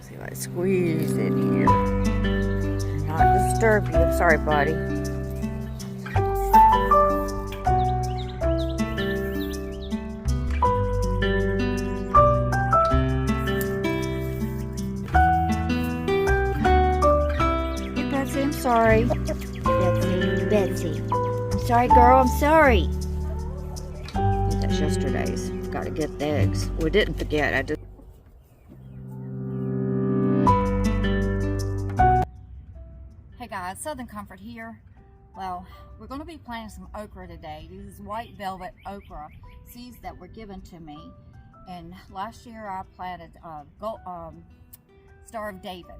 See if I squeeze in here. Not disturb you. I'm sorry, buddy. Hey, Betsy, I'm sorry. Betsy. I'm sorry, girl. I'm sorry. I think that's yesterday's. Got to get the eggs. We didn't forget. I just. Hey guys, Southern Comfort here. Well, we're going to be planting some okra today. These is white velvet okra seeds that were given to me. And last year I planted Star of David.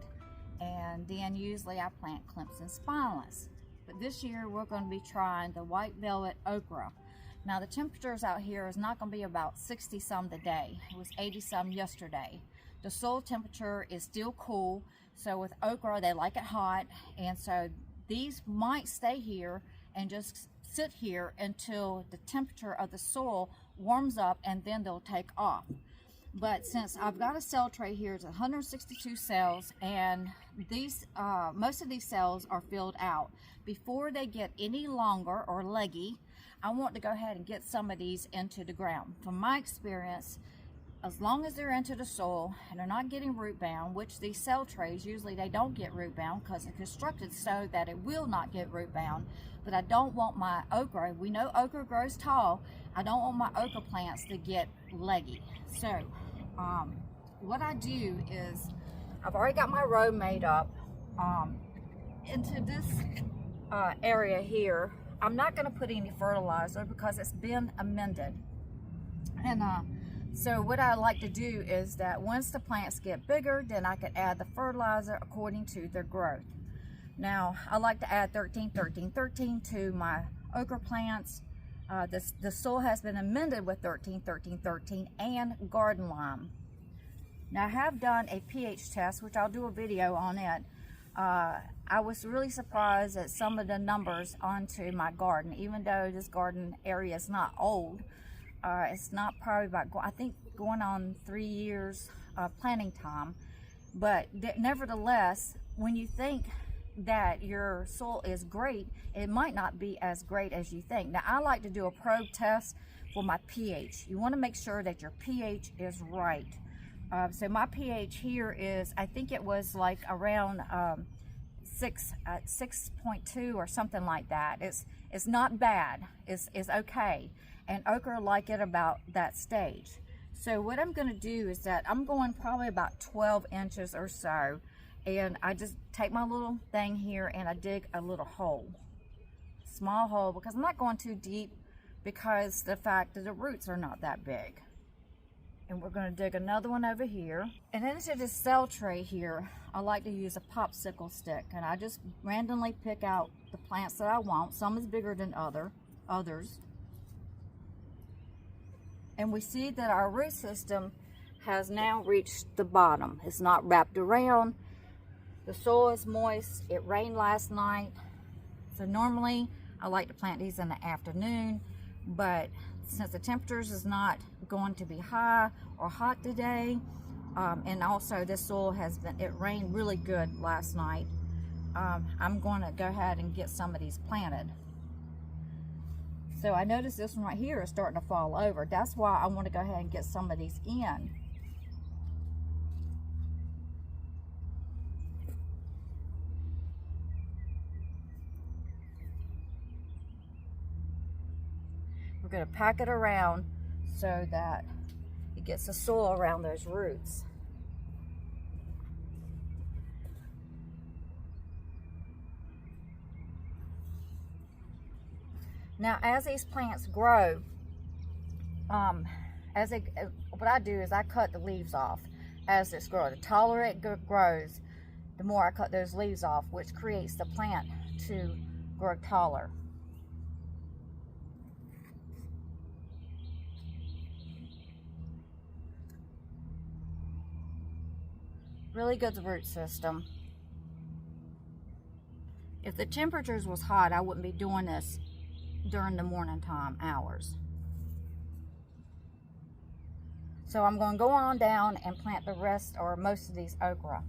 And then usually I plant Clemson spineless. But this year we're going to be trying the white velvet okra. Now the temperatures out here is not going to be about 60 some today. It was 80 some yesterday. The soil temperature is still cool. So with okra, they like it hot, and so these might stay here and just sit here until the temperature of the soil warms up, and then they'll take off. But since I've got a cell tray here, it's 162 cells, and these most of these cells are filled out. Before they get any longer or leggy, I want to go ahead and get some of these into the ground. From my experience, as long as they're into the soil and they're not getting root bound, which these cell trays, usually they don't get root bound because it's constructed so that it will not get root bound. But I don't want my okra, we know okra grows tall, I don't want my okra plants to get leggy. So what I do is, I've already got my row made up. Into this area here, I'm not going to put any fertilizer because it's been amended. And so what I like to do is that once the plants get bigger, then I can add the fertilizer according to their growth. Now, I like to add 13, 13, 13 to my okra plants. The soil has been amended with 13, 13, 13 and garden lime. Now, I have done a pH test, which I'll do a video on it. I was really surprised at some of the numbers onto my garden, even though this garden area is not old. It's not probably about, I think, going on 3 years of planting time. But nevertheless, when you think that your soil is great, it might not be as great as you think. Now, I like to do a probe test for my pH. You want to make sure that your pH is right. So my pH here is, I think it was like around 6.2 or something like that. It's not bad. It's okay. And okra like it about that stage. So what I'm going to do is that I'm going probably about 12 inches or so, and I just take my little thing here and I dig a little hole, small hole, because I'm not going too deep because the fact that the roots are not that big. And we're going to dig another one over here. And into this cell tray here, I like to use a popsicle stick, and I just randomly pick out the plants that I want. Some is bigger than others. And we see that our root system has now reached the bottom. It's not wrapped around. The soil is moist. It rained last night. So normally I like to plant these in the afternoon, but since the temperatures is not going to be high or hot today, and also this soil it rained really good last night, I'm going to go ahead and get some of these planted. So I noticed this one right here is starting to fall over. That's why I want to go ahead and get some of these in. We're going to pack it around so that it gets the soil around those roots. Now, as these plants grow, what I do is I cut the leaves off as this grows. The taller it grows, the more I cut those leaves off, which creates the plant to grow taller. Really good root system. If the temperatures was hot, I wouldn't be doing this during the morning time hours. So I'm going to go on down and plant the rest or most of these okra.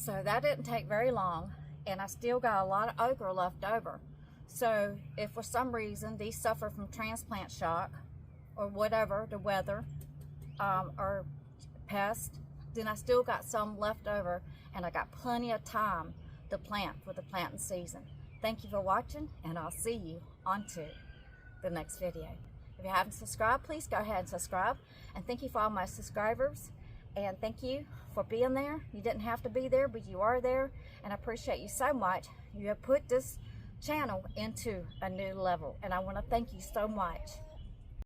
So that didn't take very long, and I still got a lot of okra left over. So if for some reason these suffer from transplant shock or whatever, the weather or pest, then I still got some left over, and I got plenty of time to plant for the planting season. Thank you for watching, and I'll see you on to the next video. If you haven't subscribed, please go ahead and subscribe. And thank you for all my subscribers. And thank you for being there. You didn't have to be there, but you are there. And I appreciate you so much. You have put this channel into a new level. And I want to thank you so much.